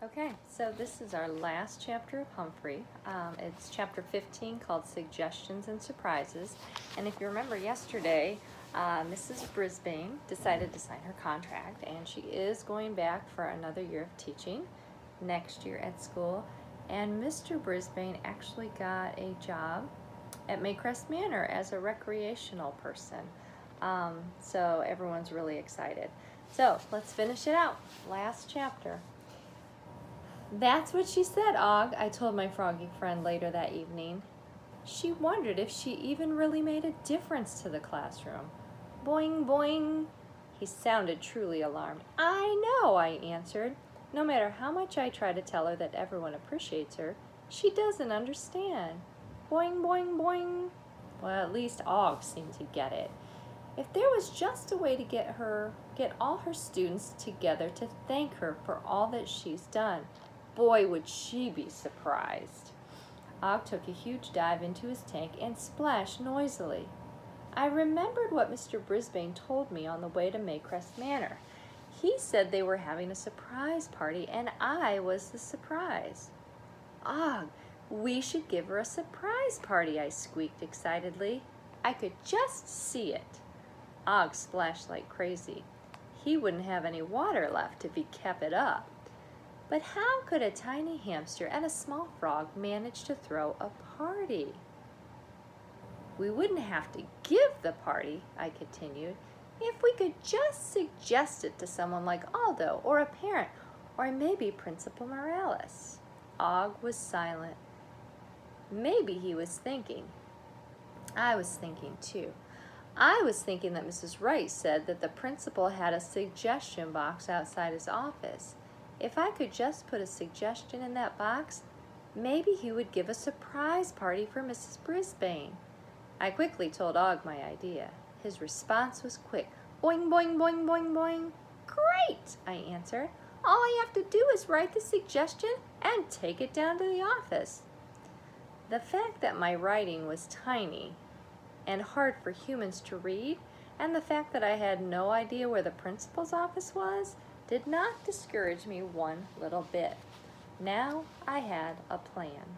Okay, so this is our last chapter of Humphrey. It's chapter 15 called Suggestions and Surprises. And if you remember yesterday, Mrs. Brisbane decided to sign her contract, and she is going back for another year of teaching next year at school. And Mr. Brisbane actually got a job at Maycrest Manor as a recreational person. So everyone's really excited. So let's finish it out. Last chapter. "That's what she said, Og," I told my froggy friend later that evening. She wondered if she even really made a difference to the classroom. Boing, boing. He sounded truly alarmed. "I know," I answered. "No matter how much I try to tell her that everyone appreciates her, she doesn't understand." Boing, boing, boing. Well, at least Og seemed to get it. If there was just a way to get all her students together to thank her for all that she's done, boy, would she be surprised. Og took a huge dive into his tank and splashed noisily. I remembered what Mr. Brisbane told me on the way to Maycrest Manor. He said they were having a surprise party, and I was the surprise. "Og, we should give her a surprise party," I squeaked excitedly. I could just see it. Og splashed like crazy. He wouldn't have any water left if he kept it up. But how could a tiny hamster and a small frog manage to throw a party? "We wouldn't have to give the party," I continued, "if we could just suggest it to someone like Aldo or a parent, or maybe Principal Morales." Og was silent. Maybe he was thinking. I was thinking too. I was thinking that Mrs. Wright said that the principal had a suggestion box outside his office. If I could just put a suggestion in that box, maybe he would give a surprise party for Mrs. Brisbane. I quickly told Og my idea. His response was quick. "Boing, boing, boing, boing, boing." "Great," I answered. "All I have to do is write the suggestion and take it down to the office." The fact that my writing was tiny and hard for humans to read, and the fact that I had no idea where the principal's office was, did not discourage me one little bit. Now I had a plan.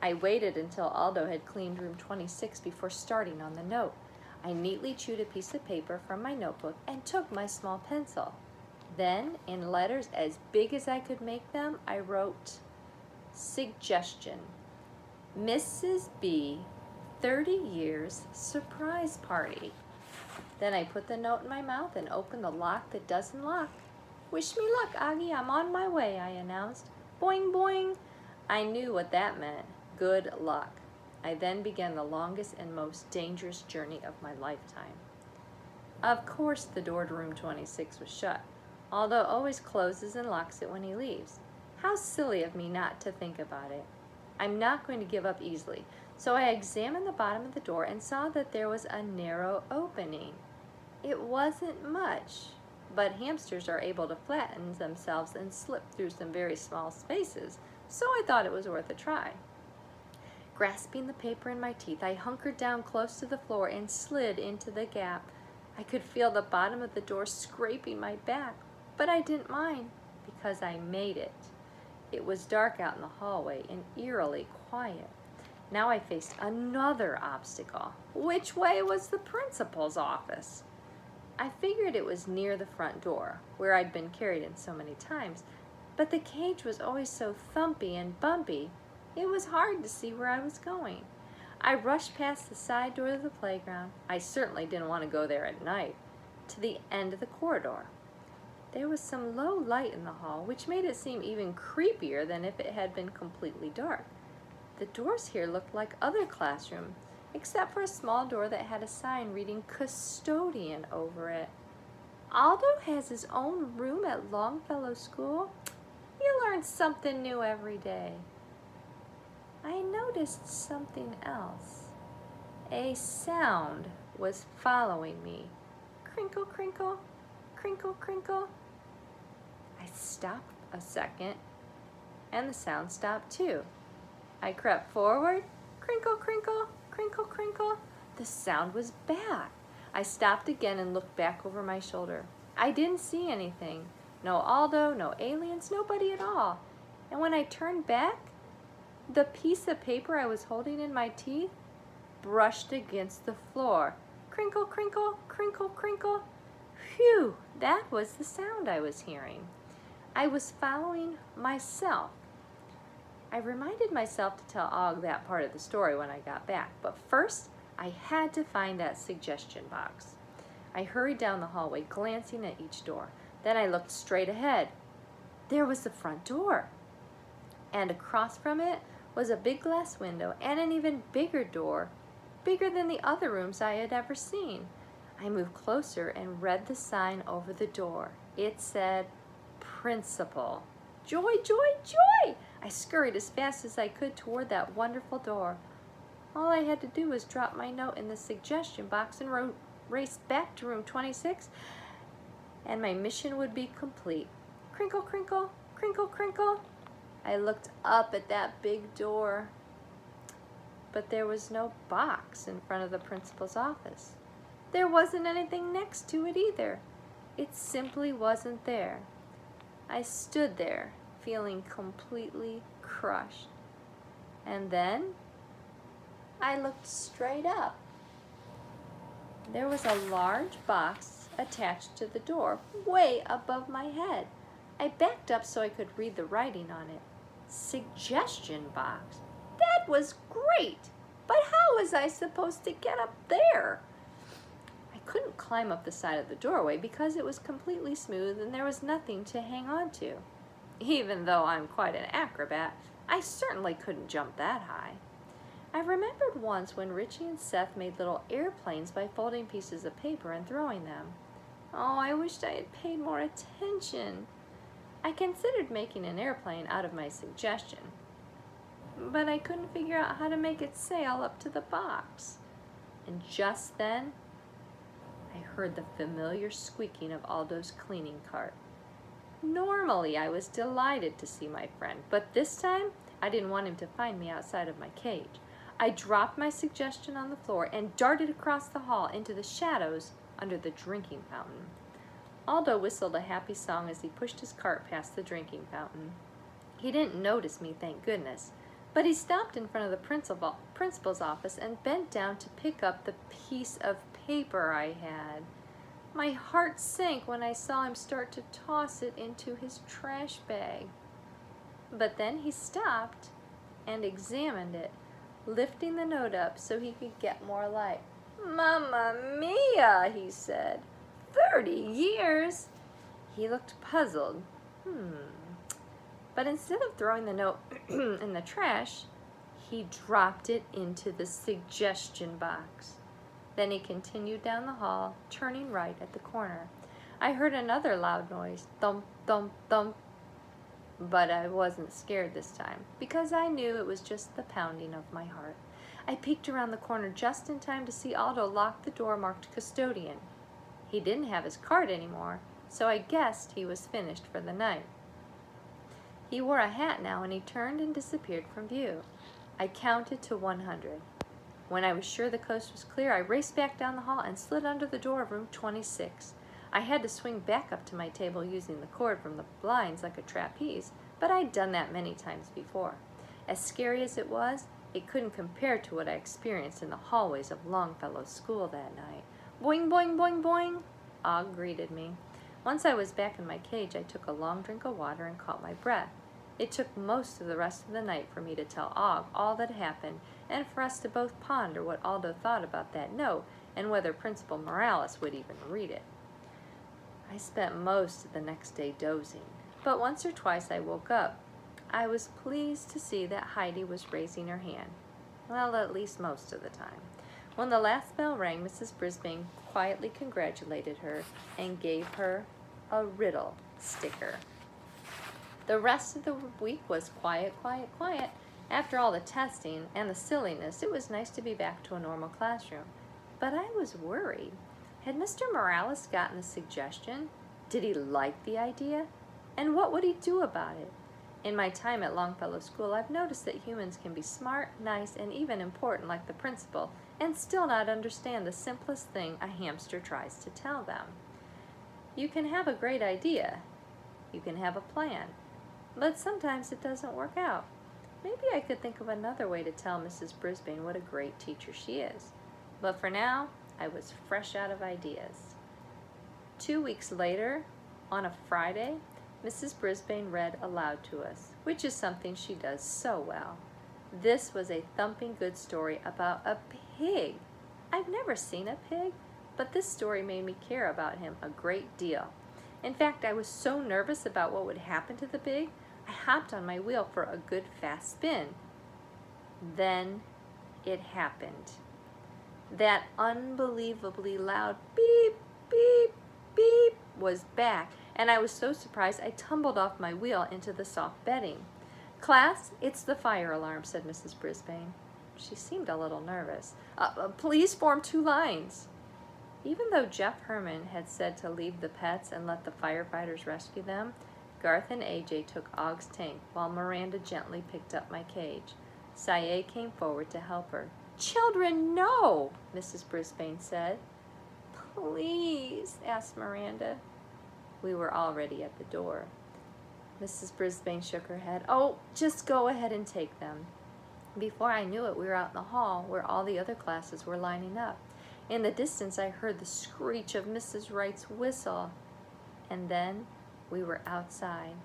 I waited until Aldo had cleaned room 26 before starting on the note. I neatly chewed a piece of paper from my notebook and took my small pencil. Then, in letters as big as I could make them, I wrote, "Suggestion. Mrs. B, 30 years surprise party." Then I put the note in my mouth and opened the lock that doesn't lock. "Wish me luck, Augie, I'm on my way," I announced. Boing, boing. I knew what that meant. Good luck. I then began the longest and most dangerous journey of my lifetime. Of course, the door to room 26 was shut. Aldo always closes and locks it when he leaves. How silly of me not to think about it. I'm not going to give up easily, so I examined the bottom of the door and saw that there was a narrow opening. It wasn't much, but hamsters are able to flatten themselves and slip through some very small spaces, so I thought it was worth a try. Grasping the paper in my teeth, I hunkered down close to the floor and slid into the gap. I could feel the bottom of the door scraping my back, but I didn't mind because I made it. It was dark out in the hallway and eerily quiet. Now I faced another obstacle. Which way was the principal's office? I figured it was near the front door, where I'd been carried in so many times, but the cage was always so thumpy and bumpy, it was hard to see where I was going. I rushed past the side door of the playground. I certainly didn't want to go there at night, to the end of the corridor. There was some low light in the hall, which made it seem even creepier than if it had been completely dark. The doors here looked like other classrooms, except for a small door that had a sign reading "Custodian" over it. Aldo has his own room at Longfellow School? You learn something new every day. I noticed something else. A sound was following me. Crinkle, crinkle, crinkle, crinkle. I stopped a second, and the sound stopped too. I crept forward. Crinkle, crinkle, crinkle, crinkle. The sound was back. I stopped again and looked back over my shoulder. I didn't see anything, No Aldo, no aliens, nobody at all. And when I turned back, the piece of paper I was holding in my teeth brushed against the floor. Crinkle, crinkle, crinkle, crinkle. Phew, that was the sound I was hearing. I was following myself. I reminded myself to tell Og that part of the story when I got back, but first I had to find that suggestion box. I hurried down the hallway, glancing at each door. Then I looked straight ahead. There was the front door. And across from it was a big glass window and an even bigger door, bigger than the other rooms I had ever seen. I moved closer and read the sign over the door. It said, Principal. Joy, joy, joy! I scurried as fast as I could toward that wonderful door. All I had to do was drop my note in the suggestion box and race back to room 26, and my mission would be complete. Crinkle, crinkle, crinkle, crinkle. I looked up at that big door, but there was no box in front of the principal's office. There wasn't anything next to it either. It simply wasn't there. I stood there, feeling completely crushed. And then I looked straight up. There was a large box attached to the door, way above my head. I backed up so I could read the writing on it. Suggestion box. That was great, but how was I supposed to get up there? I couldn't climb up the side of the doorway because it was completely smooth and there was nothing to hang on to. Even though I'm quite an acrobat, I certainly couldn't jump that high. I remembered once when Richie and Seth made little airplanes by folding pieces of paper and throwing them. Oh, I wished I had paid more attention. I considered making an airplane out of my suggestion, but I couldn't figure out how to make it sail up to the box. And just then, I heard the familiar squeaking of Aldo's cleaning cart. Normally, I was delighted to see my friend, but this time, I didn't want him to find me outside of my cage. I dropped my suggestion on the floor and darted across the hall into the shadows under the drinking fountain. Aldo whistled a happy song as he pushed his cart past the drinking fountain. He didn't notice me, thank goodness, but he stopped in front of the principal's office and bent down to pick up the piece of paper I had. My heart sank when I saw him start to toss it into his trash bag. But then he stopped and examined it, lifting the note up so he could get more light. "Mamma mia," he said. 30 years? He looked puzzled. But instead of throwing the note in the trash, he dropped it into the suggestion box. Then he continued down the hall, turning right at the corner. I heard another loud noise, thump, thump, thump. But I wasn't scared this time, because I knew it was just the pounding of my heart. I peeked around the corner just in time to see Aldo lock the door marked custodian. He didn't have his card anymore, so I guessed he was finished for the night. He wore a hat now, and he turned and disappeared from view. I counted to 100. When I was sure the coast was clear, I raced back down the hall and slid under the door of room 26. I had to swing back up to my table using the cord from the blinds like a trapeze, but I'd done that many times before. As scary as it was, it couldn't compare to what I experienced in the hallways of Longfellow's school that night. Boing, boing, boing, boing, Og greeted me. Once I was back in my cage, I took a long drink of water and caught my breath. It took most of the rest of the night for me to tell Og all that happened, and for us to both ponder what Aldo thought about that note, and whether Principal Morales would even read it. I spent most of the next day dozing, but once or twice I woke up. I was pleased to see that Heidi was raising her hand. Well, at least most of the time. When the last bell rang, Mrs. Brisbane quietly congratulated her and gave her a riddle sticker. The rest of the week was quiet, quiet, quiet. After all the testing and the silliness, it was nice to be back to a normal classroom. But I was worried. Had Mr. Morales gotten the suggestion? Did he like the idea? And what would he do about it? In my time at Longfellow School, I've noticed that humans can be smart, nice, and even important like the principal, and still not understand the simplest thing a hamster tries to tell them. You can have a great idea, You can have a plan. But sometimes it doesn't work out. Maybe I could think of another way to tell Mrs. Brisbane what a great teacher she is. But for now, I was fresh out of ideas. 2 weeks later, on a Friday, Mrs. Brisbane read aloud to us, which is something she does so well. This was a thumping good story about a pig. I've never seen a pig, but this story made me care about him a great deal. In fact, I was so nervous about what would happen to the pig, I hopped on my wheel for a good fast spin. Then it happened. That unbelievably loud beep, beep, beep was back, and I was so surprised I tumbled off my wheel into the soft bedding. "Class, it's the fire alarm," said Mrs. Brisbane. She seemed a little nervous. Please form 2 lines." Even though Jeff Herman had said to leave the pets and let the firefighters rescue them, Garth and AJ took Og's tank while Miranda gently picked up my cage. Saye came forward to help her. "Children, no," Mrs. Brisbane said. "Please," asked Miranda. We were already at the door. Mrs. Brisbane shook her head. "Oh, just go ahead and take them." Before I knew it, we were out in the hall where all the other classes were lining up. In the distance, I heard the screech of Mrs. Wright's whistle. And then we were outside.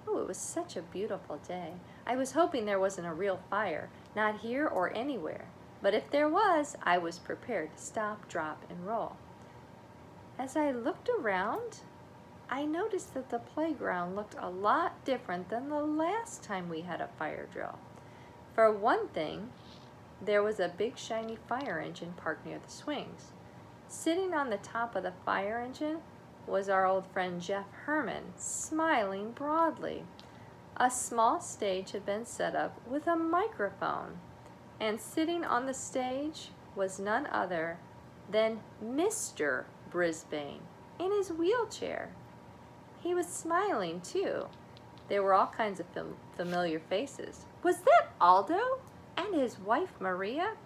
Oh, it was such a beautiful day. I was hoping there wasn't a real fire, not here or anywhere. But if there was, I was prepared to stop, drop, and roll. As I looked around, I noticed that the playground looked a lot different than the last time we had a fire drill. For one thing, there was a big shiny fire engine parked near the swings. Sitting on the top of the fire engine was our old friend Jeff Herman, smiling broadly. A small stage had been set up with a microphone, and sitting on the stage was none other than Mr. Brisbane in his wheelchair. He was smiling too. There were all kinds of familiar faces. Was that Aldo? And his wife Maria?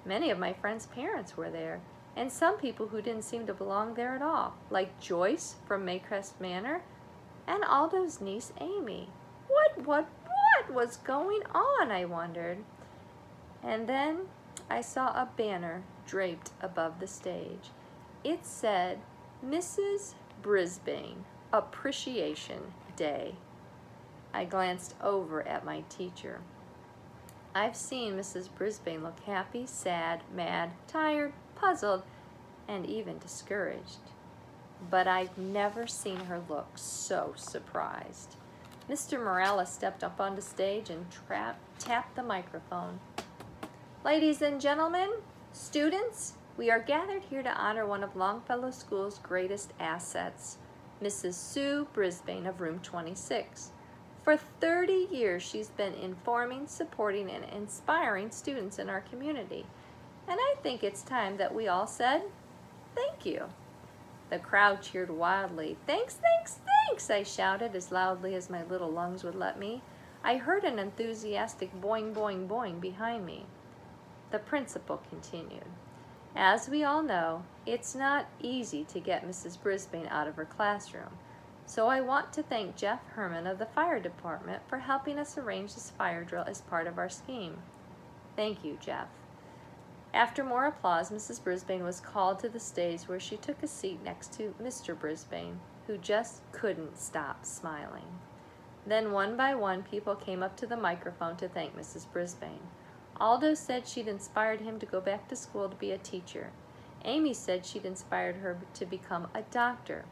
Many of my friends' parents were there, and some people who didn't seem to belong there at all, like Joyce from Maycrest Manor and Aldo's niece Amy. What was going on, I wondered. And then I saw a banner draped above the stage. It said, "Mrs. Brisbane, Appreciation Day." I glanced over at my teacher. I've seen Mrs. Brisbane look happy, sad, mad, tired, puzzled, and even discouraged. But I've never seen her look so surprised. Mr. Morales stepped up on the stage and tapped the microphone. "Ladies and gentlemen, students, we are gathered here to honor one of Longfellow School's greatest assets, Mrs. Sue Brisbane of room 26. For 30 years, she's been informing, supporting, and inspiring students in our community. And I think it's time that we all said, thank you." The crowd cheered wildly. "Thanks, thanks, thanks," I shouted as loudly as my little lungs would let me. I heard an enthusiastic boing, boing, boing behind me. The principal continued. "As we all know, it's not easy to get Mrs. Brisbane out of her classroom. So I want to thank Jeff Herman of the fire department for helping us arrange this fire drill as part of our scheme. Thank you, Jeff." After more applause, Mrs. Brisbane was called to the stage where she took a seat next to Mr. Brisbane, who just couldn't stop smiling. Then one by one, people came up to the microphone to thank Mrs. Brisbane. Aldo said she'd inspired him to go back to school to be a teacher. Amy said she'd inspired her to become a doctor.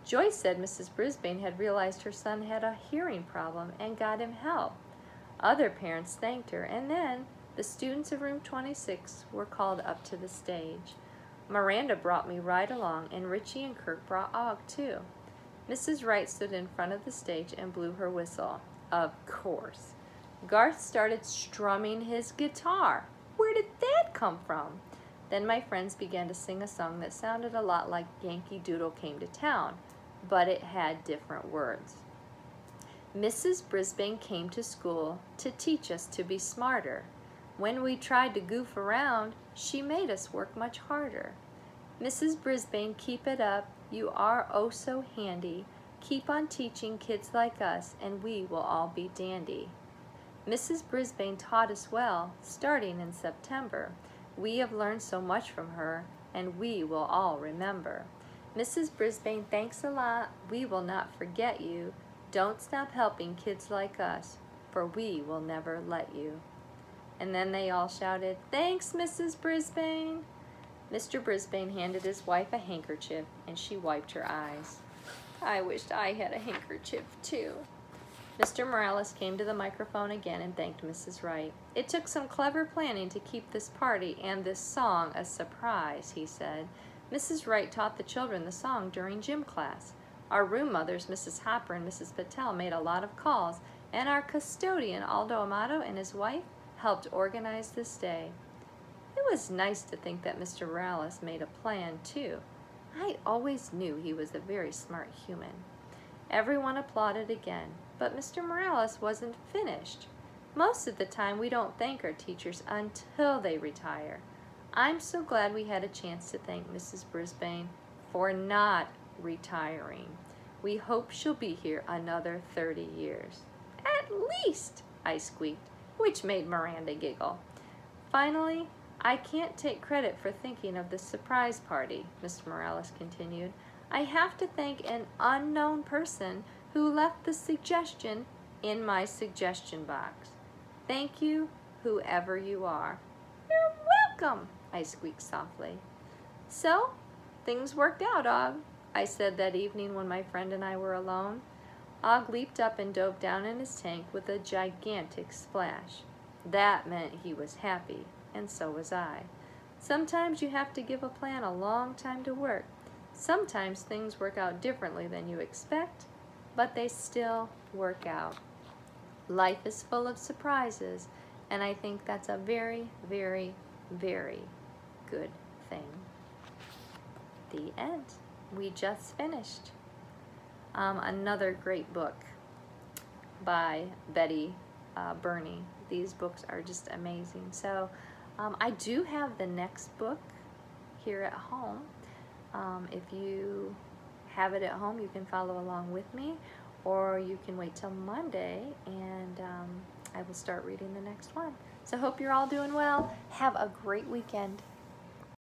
Joyce said Mrs. Brisbane had realized her son had a hearing problem and got him help. Other parents thanked her, and then the students of room 26 were called up to the stage. Miranda brought me right along, and Richie and Kirk brought Og too. Mrs. Wright stood in front of the stage and blew her whistle. Of course. Garth started strumming his guitar. Where did that come from? Then my friends began to sing a song that sounded a lot like Yankee Doodle Came to Town, but it had different words. Mrs. Brisbane came to school to teach us to be smarter. When we tried to goof around, she made us work much harder. Mrs. Brisbane, keep it up. You are oh so handy. Keep on teaching kids like us, and we will all be dandy. Mrs. Brisbane taught us well, starting in September. We have learned so much from her, and we will all remember. Mrs. Brisbane, thanks a lot. We will not forget you. Don't stop helping kids like us, for we will never let you. And then they all shouted, thanks, Mrs. Brisbane. Mr. Brisbane handed his wife a handkerchief, and she wiped her eyes. I wished I had a handkerchief, too. Mr. Morales came to the microphone again and thanked Mrs. Wright. It took some clever planning to keep this party and this song a surprise, he said. Mrs. Wright taught the children the song during gym class. Our room mothers, Mrs. Hopper and Mrs. Patel, made a lot of calls, and our custodian, Aldo Amato, and his wife helped organize this day. It was nice to think that Mr. Morales made a plan, too. I always knew he was a very smart human. Everyone applauded again, but Mr. Morales wasn't finished. Most of the time, we don't thank our teachers until they retire. I'm so glad we had a chance to thank Mrs. Brisbane for not retiring. We hope she'll be here another 30 years. At least, I squeaked, which made Miranda giggle. Finally, I can't take credit for thinking of the surprise party, Mr. Morales continued. I have to thank an unknown person who left the suggestion in my suggestion box. Thank you, whoever you are. You're welcome, I squeaked softly. So, things worked out, Og, I said that evening when my friend and I were alone. Og leaped up and dove down in his tank with a gigantic splash. That meant he was happy, and so was I. Sometimes you have to give a plan a long time to work. Sometimes things work out differently than you expect, but they still work out. Life is full of surprises, and I think that's a very, very, very good thing. The end. We just finished. Another great book by Betty Burney. These books are just amazing. So I do have the next book here at home. If you have it at home, you can follow along with me, or you can wait till Monday and I will start reading the next one. So hope you're all doing well. Have a great weekend.